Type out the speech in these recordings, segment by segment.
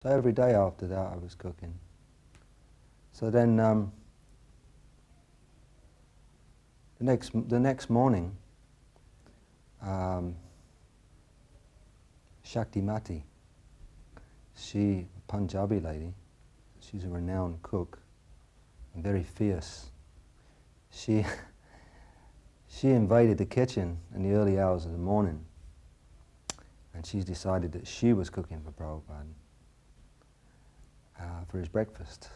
So every day after that I was cooking. So then the next morning, Shaktimati, she, a Punjabi lady, she's a renowned cook, and very fierce. She invaded the kitchen in the early hours of the morning, and she decided that she was cooking for Prabhupada for his breakfast.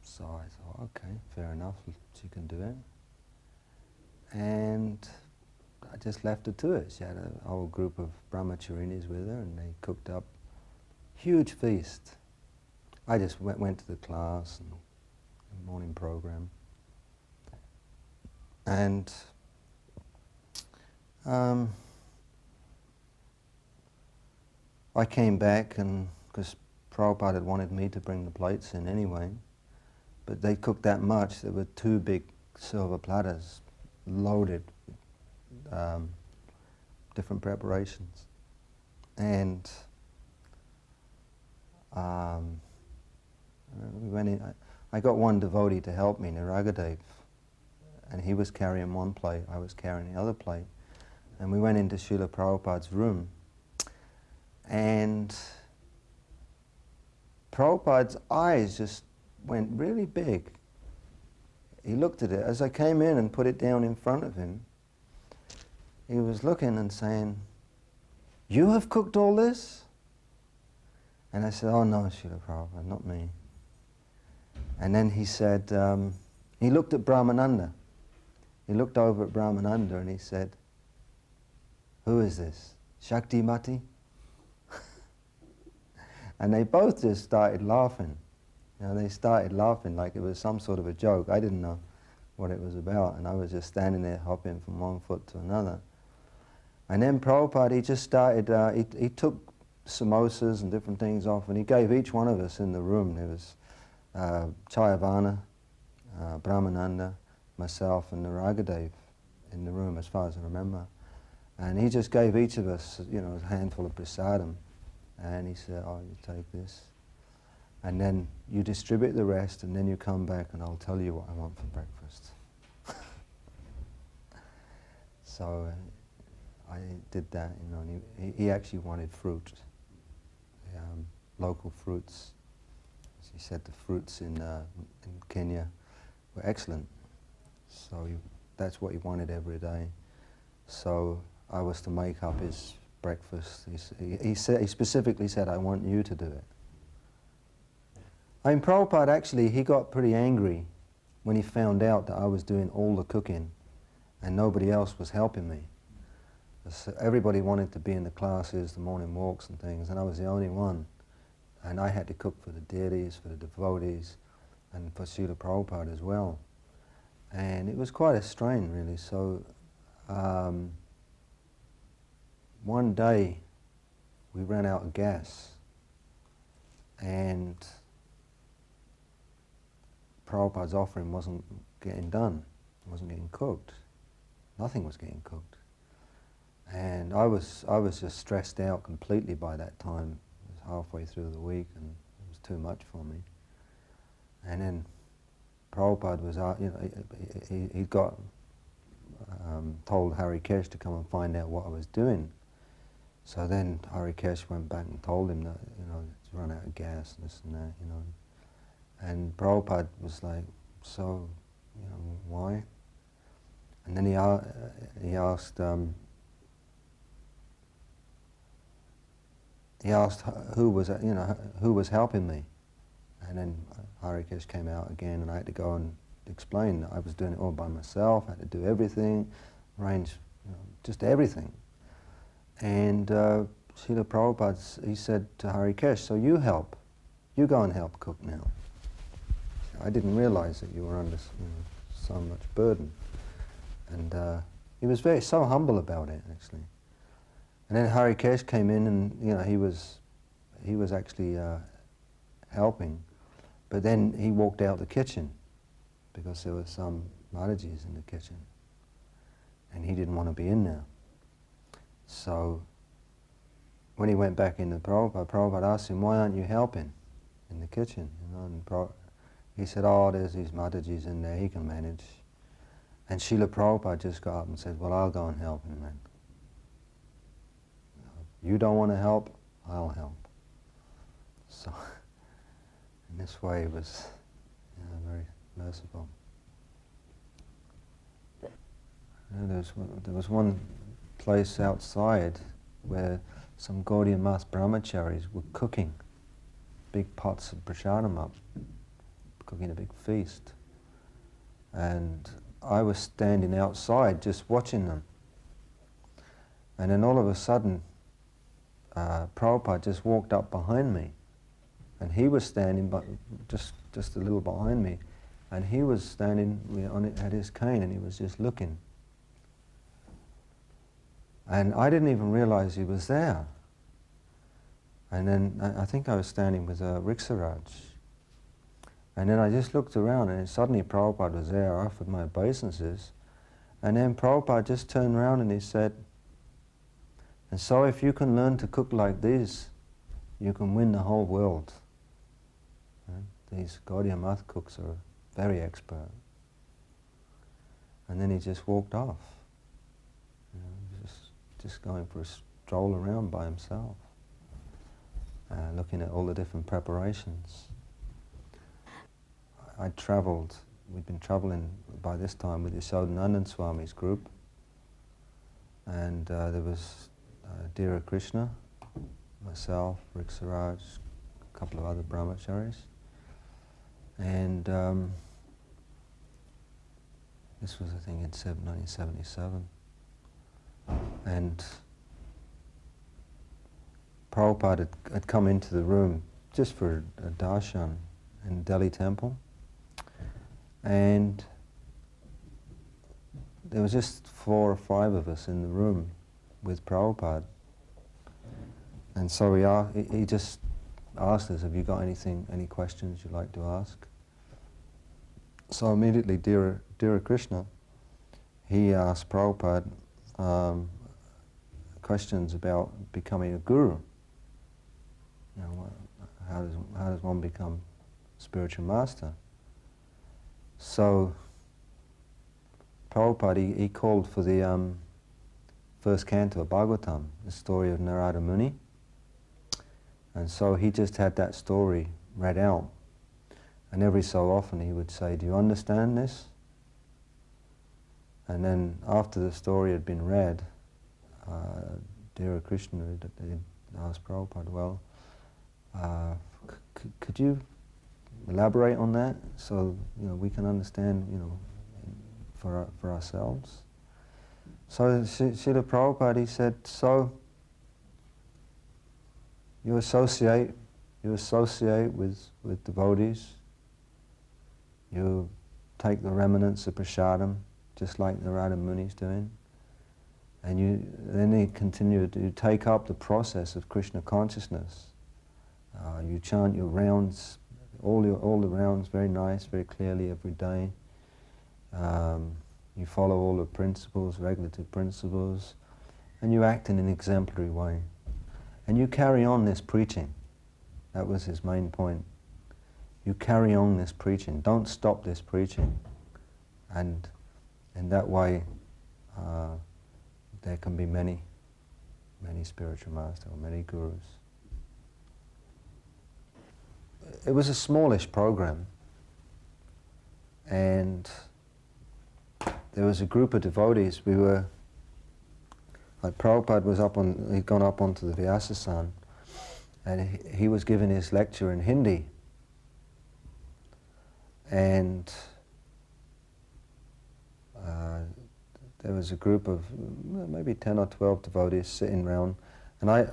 So I thought, okay, fair enough, she can do it. And I just left her to it. She had a whole group of brahmacharinis with her, and they cooked up a huge feast. I just went to the class and the morning program. And I came back, and because Prabhupada had wanted me to bring the plates in anyway, but they cooked that much. There were 2 big silver platters loaded with different preparations. And we went in. I got one devotee to help me, Niragadev, and he was carrying one plate, I was carrying the other plate. And we went into Srila Prabhupada's room, and Prabhupada's eyes just went really big. He looked at it. As I came in and put it down in front of him, he was looking and saying, "You have cooked all this?" And I said, "Oh no, Srila Prabhupada, not me." And then he said, he looked at Brahmananda. He looked over at Brahmananda and he said, "Who is this? Shaktimati?" And they both just started laughing. You know, they started laughing like it was some sort of a joke. I didn't know what it was about, and I was just standing there hopping from one foot to another. And then Prabhupada, he just started, he took samosas and different things off, and he gave each one of us in the room. There was Chayavana, Brahmananda, myself, and Naragadev in the room, as far as I remember. And he just gave each of us, you know, a handful of prasadam. And he said, "Oh, you take this. And then you distribute the rest, and then you come back and I'll tell you what I want for breakfast." So I did that, you know, and he actually wanted fruit, local fruits. As he said, the fruits in Kenya were excellent. So that's what he wanted every day. So I was to make up his breakfast. He specifically said, "I want you to do it." I mean, Prabhupada actually, he got pretty angry when he found out that I was doing all the cooking and nobody else was helping me. Everybody wanted to be in the classes, the morning walks and things, and I was the only one. And I had to cook for the deities, for the devotees, and for Srila Prabhupada as well. And it was quite a strain, really. So one day we ran out of gas, and Prabhupada's offering wasn't getting done, wasn't getting cooked. Nothing was getting cooked. And I was just stressed out completely by that time. It was halfway through the week, and it was too much for me. And then Prabhupada was, you know, he got told Harikesh to come and find out what I was doing. So then Harikesh went back and told him that, you know, it's run out of gas and this and that, you know. And Prabhupada was like, "So, you know, why?" And then he asked who was, you know, who was helping me. And then Harikesh came out again, and I had to go and explain that I was doing it all by myself. I had to do everything, arrange, you know, just everything. And Srila Prabhupada, he said to Harikesh, "So you help. You go and help cook now. I didn't realize that you were under, you know, so much burden." And he was so humble about it, actually. And then Harikesh came in, and, you know, he was actually helping. But then he walked out the kitchen because there were some Maharajas in the kitchen, and he didn't want to be in there. So when he went back into Prabhupada asked him, why aren't you helping in the kitchen? You know, and he said, oh, there's these Matajis in there, he can manage. And Srila Prabhupada just got up and said, well, I'll go and help him, man. You don't want to help, I'll help. So, in this way, it was very merciful. There was one place outside where some Gaudiya Math brahmacharis were cooking big pots of prasadam up, cooking a big feast. And I was standing outside just watching them. And then all of a sudden, Prabhupada just walked up behind me. And he was standing just a little behind me. And he was standing at his cane and he was just looking. And I didn't even realize he was there. And then I think I was standing with Riksaraj. And then I just looked around and suddenly Prabhupada was there. I offered my obeisances. And then Prabhupada just turned around and he said, and so if you can learn to cook like this, you can win the whole world. These Gaudiya Math cooks are very expert. And then he just walked off. Just going for a stroll around by himself, looking at all the different preparations. I travelled, we'd been travelling by this time with Yasodhanandan Swami's group, and there was Dhira Krishna, myself, Riksaraj, a couple of other brahmacharis, and this was, I think, in 1977. And Prabhupada had come into the room just for a darshan in Delhi temple. And there was just 4 or 5 of us in the room with Prabhupada. And so he just asked us, have you got any questions you'd like to ask? So immediately Dhira Krishna, he asked Prabhupada questions about becoming a guru. You know, how does one become spiritual master? So Prabhupada, he called for the first canto of Bhagavatam, the story of Narada Muni. And so he just had that story read out. And every so often he would say, do you understand this? And then after the story had been read, Dhira Krishna had asked Prabhupada, well, could you elaborate on that so we can understand for ourselves? So Srila Prabhupada, he said, so you associate with devotees, you take the remnants of prasadam, just like Narada Muni's doing, and then he continued to take up the process of Krishna consciousness. You chant your rounds, all the rounds very nice, very clearly every day. You follow all the principles, regulative principles, and you act in an exemplary way. And you carry on this preaching. That was his main point. You carry on this preaching. Don't stop this preaching. And in that way, there can be many spiritual masters or many gurus. It was a smallish program, and there was a group of devotees. We were, like Prabhupada was he'd gone up onto the Vyasasan, and he was giving his lecture in Hindi. And there was a group of maybe 10 or 12 devotees sitting round, and I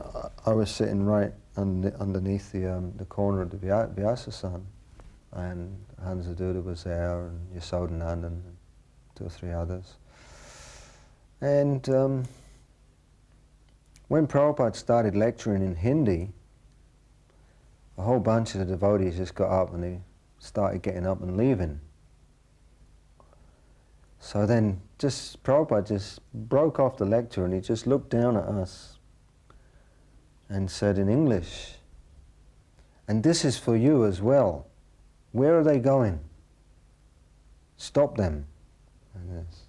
was sitting right underneath the corner of the Vyasasan, and Hansaduta was there, and Yasodhanandan, and 2 or 3 others. And when Prabhupada started lecturing in Hindi, a whole bunch of the devotees just got up and they started getting up and leaving. So then Prabhupada just broke off the lecture and he just looked down at us and said in English, "And this is for you as well. Where are they going? Stop them." And this.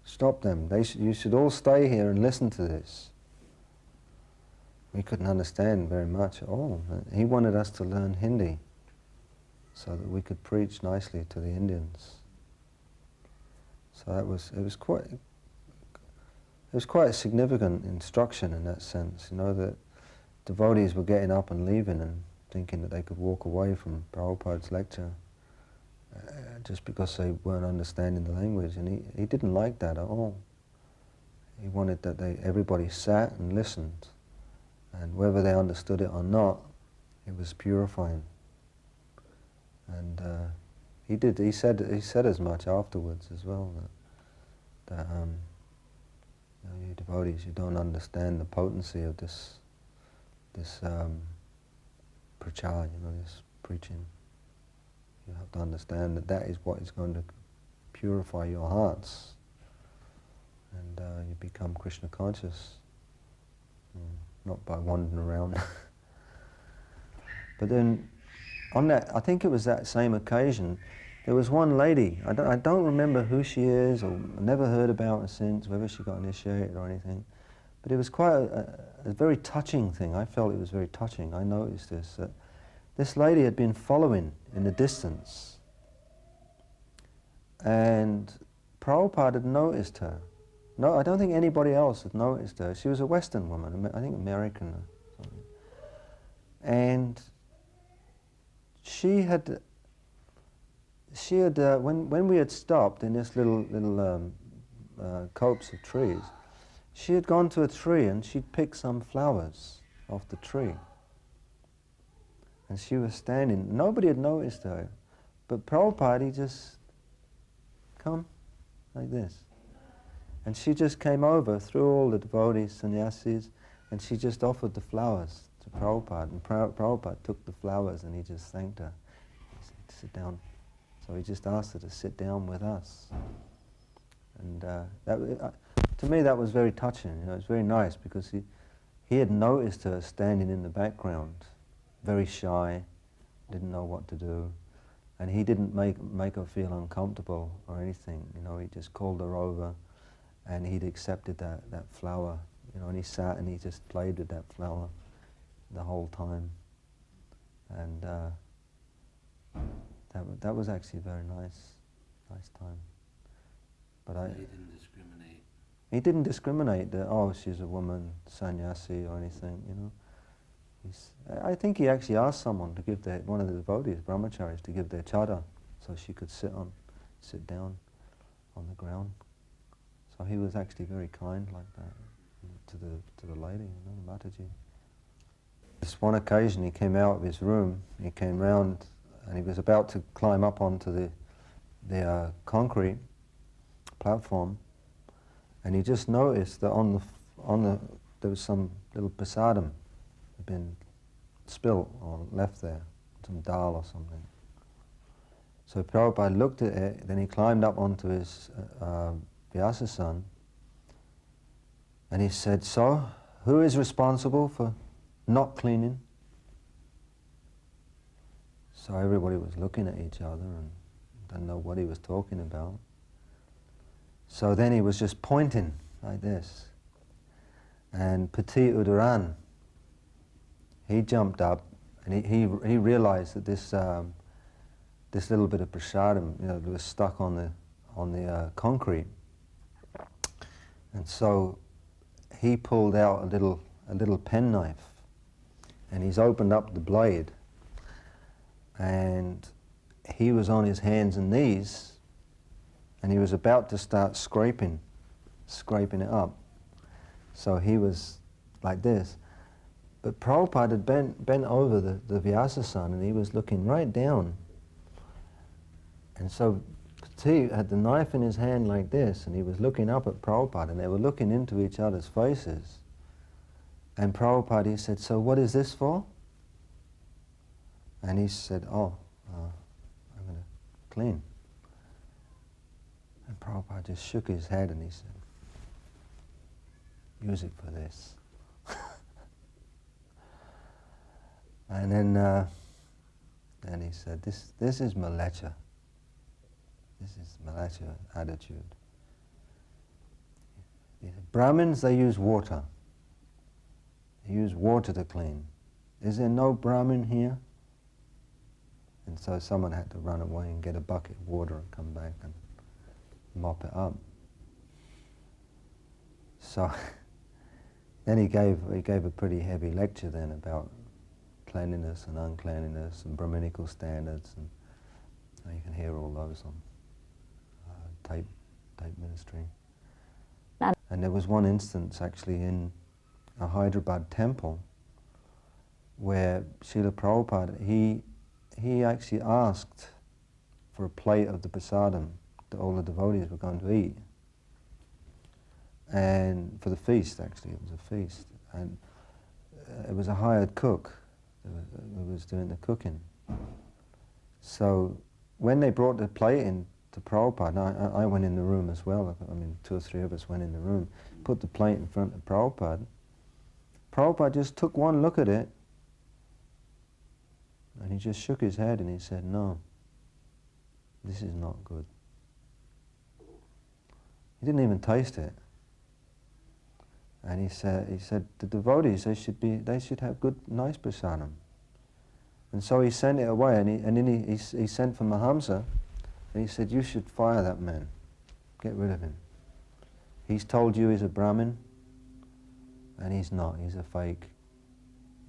Stop them. You should all stay here and listen to this. We couldn't understand very much at all. He wanted us to learn Hindi so that we could preach nicely to the Indians. So it was quite a significant instruction in that sense, that devotees were getting up and leaving and thinking that they could walk away from Prabhupada's lecture just because they weren't understanding the language, and he didn't like that at all. He wanted that everybody sat and listened, and whether they understood it or not, it was purifying. And he said as much afterwards as well, that you devotees, you don't understand the potency of this prachar, this preaching. You have to understand that is what is going to purify your hearts, and you become Krishna conscious, not by wandering around. But then, on that, I think it was that same occasion, there was one lady, I don't remember who she is, or I never heard about her since, whether she got initiated or anything, but it was quite a very touching thing. I felt it was very touching. I noticed this, that this lady had been following in the distance, and Prabhupada had noticed her. No, I don't think anybody else had noticed her. She was a Western woman, I think American or something. And she had when we had stopped in this little copse of trees, she had gone to a tree and she'd picked some flowers off the tree. And she was standing. Nobody had noticed her, but Prabhupada, he just come like this. And she just came over through all the devotees, sannyasis, and she just offered the flowers to Prabhupada. And Prabhupada took the flowers and he just thanked her. He said, "Sit down." So he just asked her to sit down with us. And to me that was very touching. It was very nice because he had noticed her standing in the background, very shy, didn't know what to do, and he didn't make her feel uncomfortable or anything. He just called her over, and he'd accepted that flower, and he sat and he just played with that flower the whole time, and that was actually a very nice time. But he didn't discriminate. He didn't discriminate that she's a woman, sannyasi or anything. I think he actually asked someone to give one of the devotees, brahmacharis, to give their chadar so she could sit down on the ground. So he was actually very kind like that to the lady, the Mataji. This one occasion he came out of his room, he came round and he was about to climb up onto the concrete platform, and he just noticed that there was some little prasadam had been spilt or left there, some dal or something. So Prabhupada looked at it, then he climbed up onto his Vyasasan, and he said, "So, who is responsible for not cleaning?" So everybody was looking at each other and didn't know what he was talking about. So then he was just pointing like this. And Pati Udaran, he jumped up and he realized that this little bit of prasadam, was stuck on the concrete. And so he pulled out a little penknife, and he's opened up the blade, and he was on his hands and knees, and he was about to start scraping it up. So he was like this. But Prabhupada had bent over the Vyasasan, and he was looking right down. And so Pati had the knife in his hand like this, and he was looking up at Prabhupada, and they were looking into each other's faces. And Prabhupada, he said, "So what is this for?" And he said, I'm going to clean. And Prabhupada just shook his head and he said, "Use it for this." And then he said, this is malecha. This is malecha attitude. Brahmins, they use water. They use water to clean. Is there no Brahmin here? And so someone had to run away and get a bucket of water and come back and mop it up. So then he gave a pretty heavy lecture then about cleanliness and uncleanliness and Brahminical standards, and you can hear all those on tape ministry. And there was one instance actually in a Hyderabad temple where Srila Prabhupada, he actually asked for a plate of the prasadam that all the devotees were going to eat. And for the feast, actually, it was a feast. And it was a hired cook who was doing the cooking. So when they brought the plate in to Prabhupada, I went in the room as well. I mean, 2 or 3 of us went in the room, put the plate in front of Prabhupada. Prabhupada just took one look at it, and he just shook his head and he said, no, this is not good. He didn't even taste it. And he said the devotees, they should have good, nice prasadam. And so he sent it away, and then he sent for Mahamsa, and he said, you should fire that man, get rid of him. He's told you he's a Brahmin, and he's not, he's a fake.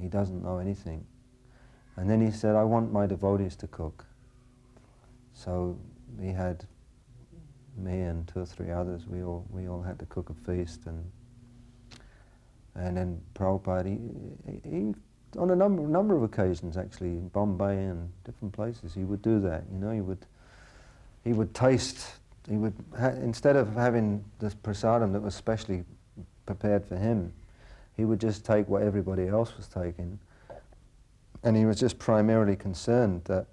He doesn't know anything. And then he said, I want my devotees to cook. So he had me and 2 or 3 others, we all had to cook a feast, and then Prabhupada, he on a number of occasions actually, in Bombay and different places, he would do that. You know, he would taste. He would instead of having this prasadam that was specially prepared for him, he would just take what everybody else was taking, and he was just primarily concerned that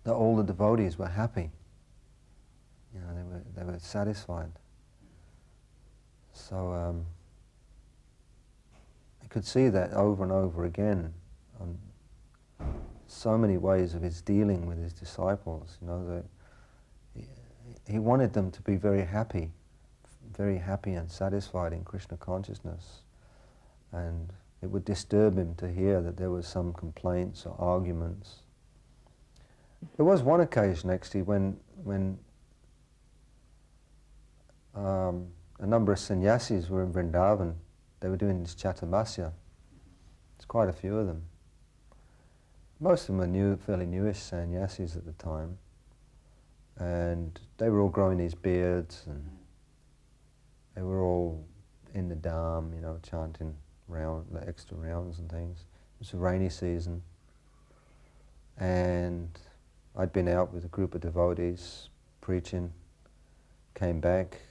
all the devotees were happy. You know, they were satisfied. So. I could see that over and over again on so many ways of his dealing with his disciples. You know, that he wanted them to be very happy and satisfied in Krishna consciousness. And it would disturb him to hear that there was some complaints or arguments. There was one occasion actually when a number of sannyasis were in Vrindavan. They were doing this chaturmasya. There's quite a few of them. Most of them were fairly newish sannyasis at the time. And they were all growing these beards, and they were all in the dham, you know, chanting the extra rounds and things. It was a rainy season. And I'd been out with a group of devotees preaching, came back,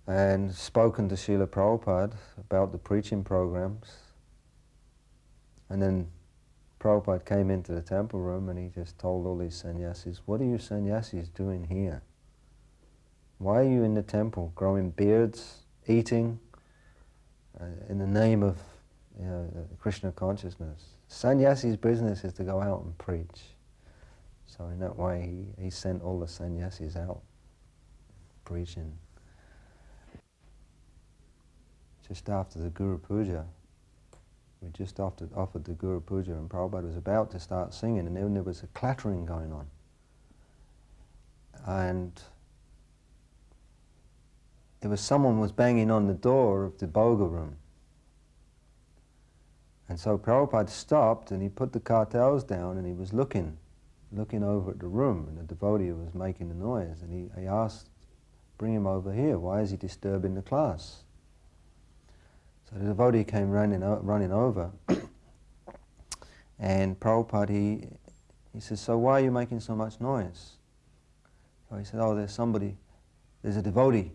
and spoken to Srila Prabhupada about the preaching programs. And then Prabhupada came into the temple room and he just told all these sannyasis, what are you sannyasis doing here? Why are you in the temple growing beards, eating, in the name of Krishna consciousness? Sannyasi's business is to go out and preach. So in that way he sent all the sannyasis out preaching. Just after the Guru Puja, we just offered the Guru Puja, and Prabhupada was about to start singing, and then there was a clattering going on. And it was someone was banging on the door of the Bhoga room. And so Prabhupada stopped and he put the cartels down and he was looking over at the room, and the devotee who was making the noise, and he asked, bring him over here, why is he disturbing the class? So the devotee came running over, and Prabhupada, he says, so why are you making so much noise? So he said, oh, there's a devotee.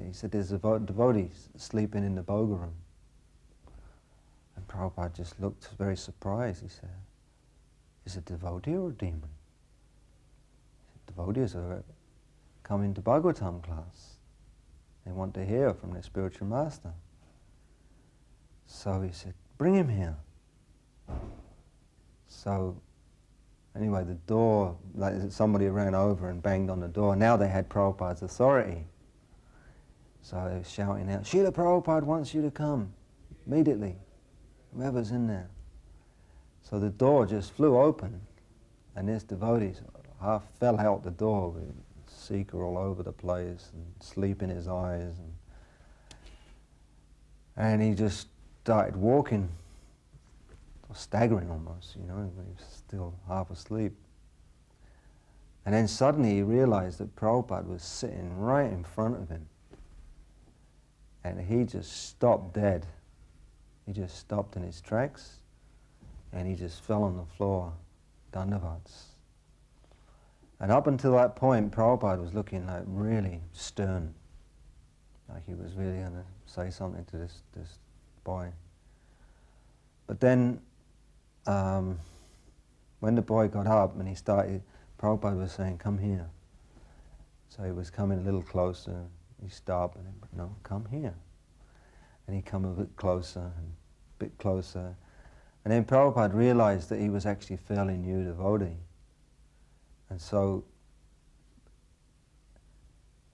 He said, there's a devotee sleeping in the Bhoga room. And Prabhupada just looked very surprised. He said, is it a devotee or a demon? He said, devotees are coming to Bhagavatam class. They want to hear from their spiritual master. So he said, bring him here. So anyway, the door, like somebody ran over and banged on the door. Now they had Prabhupada's authority. So they were shouting out, Srila Prabhupada wants you to come immediately, whoever's in there. So the door just flew open, and this devotee half fell out the door with seeker all over the place and sleep in his eyes. And he just started walking, staggering almost, you know, he was still half asleep. And then suddenly he realized that Prabhupada was sitting right in front of him. And he just stopped dead. He just stopped in his tracks, and he just fell on the floor, dandavats. And up until that point, Prabhupada was looking like really stern, like he was really going to say something to this boy. But then, when the boy got up and he started, Prabhupada was saying, come here. So he was coming a little closer. He stopped and he, no, come here. And he come a bit closer and a bit closer. And then Prabhupada realized that he was actually a fairly new devotee. And so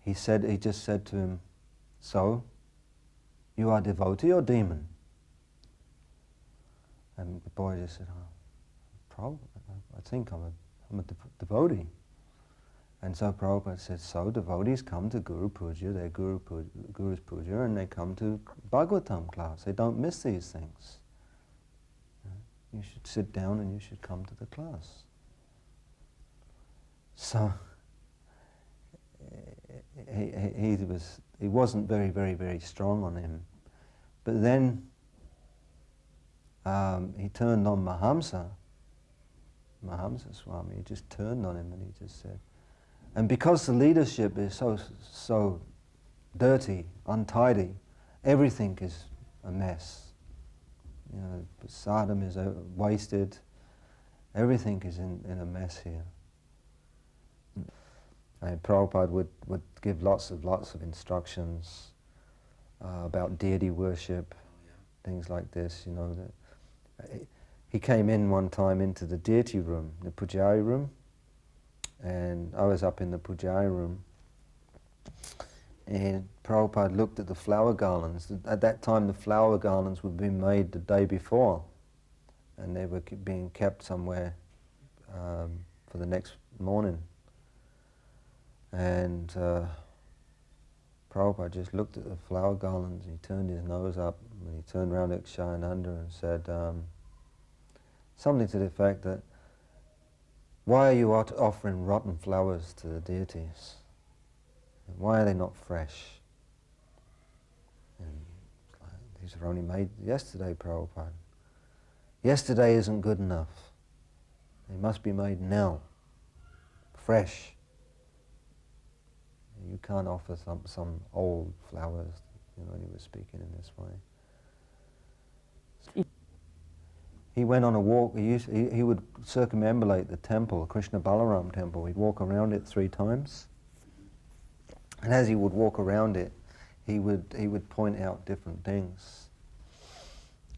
he just said to him, so, you are devotee or demon? And the boy just said, oh, I think I'm a devotee. And so Prabhupada said, so devotees come to Guru Puja, they're Guru's Puja, and they come to Bhagavatam class. They don't miss these things. You should sit down and you should come to the class. So he wasn't very, very, very strong on him. But then he turned on Mahamsa Swami. He just turned on him and he just said, and because the leadership is so dirty, untidy, everything is a mess. You know, sadham is wasted. Everything is in a mess here. And Prabhupada would give lots of instructions about deity worship, things like this. You know, he came in one time into the deity room, the pujari room, and I was up in the pujari room, and Prabhupada looked at the flower garlands. At that time the flower garlands were being made the day before, and they were being kept somewhere for the next morning. And Prabhupada just looked at the flower garlands, and he turned his nose up, and he turned around at Kshayananda and said something to the effect that, why are you offering rotten flowers to the deities? Why are they not fresh? And these were only made yesterday, Prabhupada. Yesterday isn't good enough. They must be made now, fresh. You can't offer some old flowers. You know, he was speaking in this way. He went on a walk. He would circumambulate the temple, Krishna Balaram temple. He'd walk around it 3 times. And as he would walk around it, he would point out different things.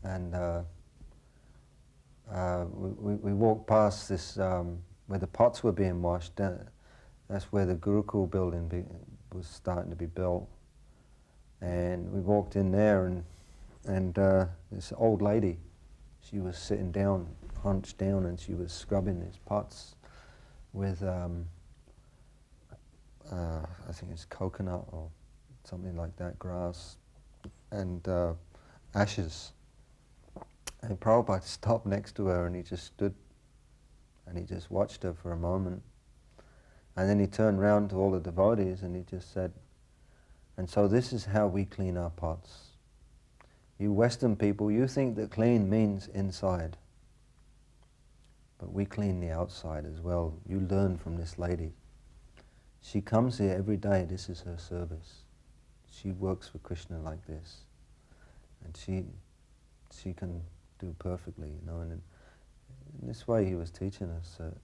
And we walked past this where the pots were being washed. That's where the Gurukul building was starting to be built. And we walked in there, and this old lady, she was sitting down, hunched down, and she was scrubbing these pots with, I think it's coconut or something like that, grass, and ashes. And Prabhupada stopped next to her, and he just stood, and he just watched her for a moment. And then he turned round to all the devotees, and he just said, and so this is how we clean our pots. You Western people, you think that clean means inside. But we clean the outside as well. You learn from this lady. She comes here every day, this is her service. She works for Krishna like this. And she can do perfectly, you know. And in this way he was teaching us that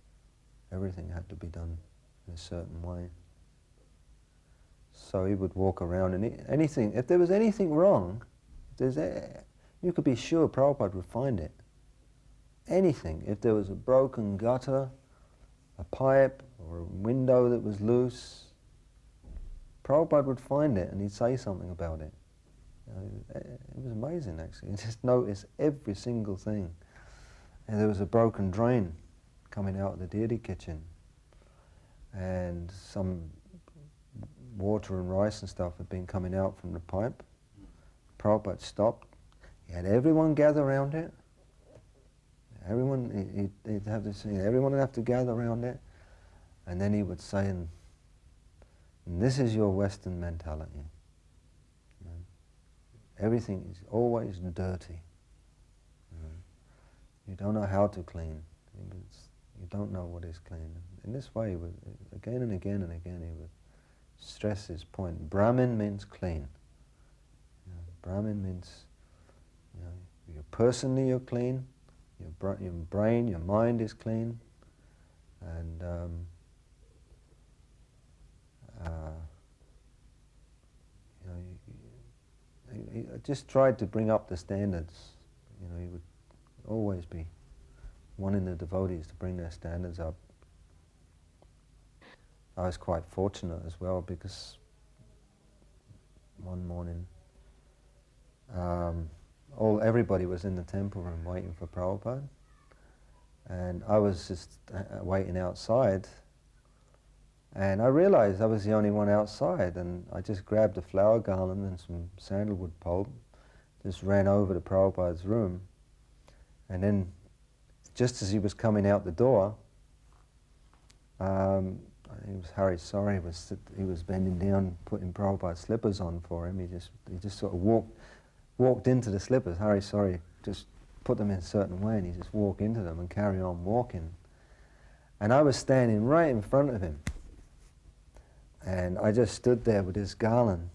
everything had to be done in a certain way. So he would walk around, and if there was anything wrong, you could be sure Prabhupada would find it. anything. If there was a broken gutter, a pipe, or a window that was loose, Prabhupada would find it and he'd say something about it. You know, it was amazing actually. He just noticed every single thing. And there was a broken drain coming out of the deity kitchen, and some water and rice and stuff had been coming out from the pipe. Prabhupada stopped. He had everyone gather around it. Everyone, he'd have this, everyone would have to gather around it, and then he would say, and this is your Western mentality. You know, everything is always dirty. You don't know how to clean. You don't know what is clean. In this way, again and again and again, he would stress his point. Brahmin means clean. You know, Brahmin means, you know, personally you're clean. Your brain, your mind is clean, and you know, he just tried to bring up the standards. You know, he would always be wanting the devotees to bring their standards up. I was quite fortunate as well, because one morning everybody was in the temple room waiting for Prabhupada, and I was just waiting outside, and I realized I was the only one outside, and I just grabbed a flower garland and some sandalwood pulp, just ran over to Prabhupada's room, and then just as he was coming out the door, I think it was Hari Sori, he was bending down, putting Prabhupada's slippers on for him. He just sort of walked into the slippers. Hari Sori just put them in a certain way, and he just walked into them and carried on walking. And I was standing right in front of him, and I just stood there with this garland,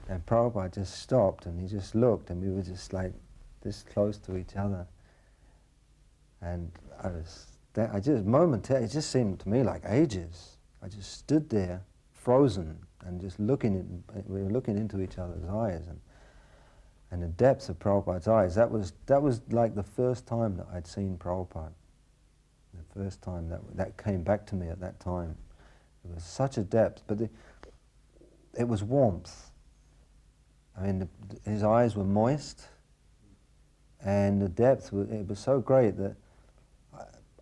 and Prabhupada just stopped, and he just looked, and we were just like this close to each other. And momentarily, it just seemed to me like ages. I just stood there, frozen, and just we were looking into each other's eyes, and the depth of Prabhupada's eyes. That was like the first time that I'd seen Prabhupada. The first time that came back to me at that time. It was such a depth, but it was warmth. I mean, his eyes were moist, and the depth, it was so great that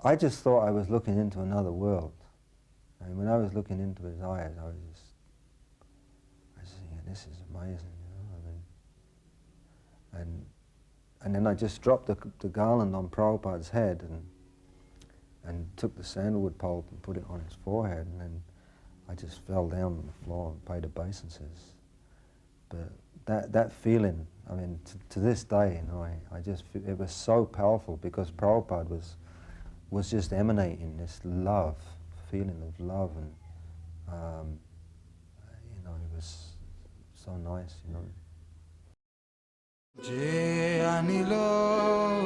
I just thought I was looking into another world. And when I was looking into his eyes, I was thinking, this is amazing, you know. I mean, and then I just dropped the garland on Prabhupada's head, and took the sandalwood pulp and put it on his forehead, and then I just fell down on the floor and paid obeisances. But that feeling, I mean, to this day, you know, I just feel, it was so powerful, because Prabhupada was just emanating this love, feeling of love, and you know, it was so nice, you know. Je anilo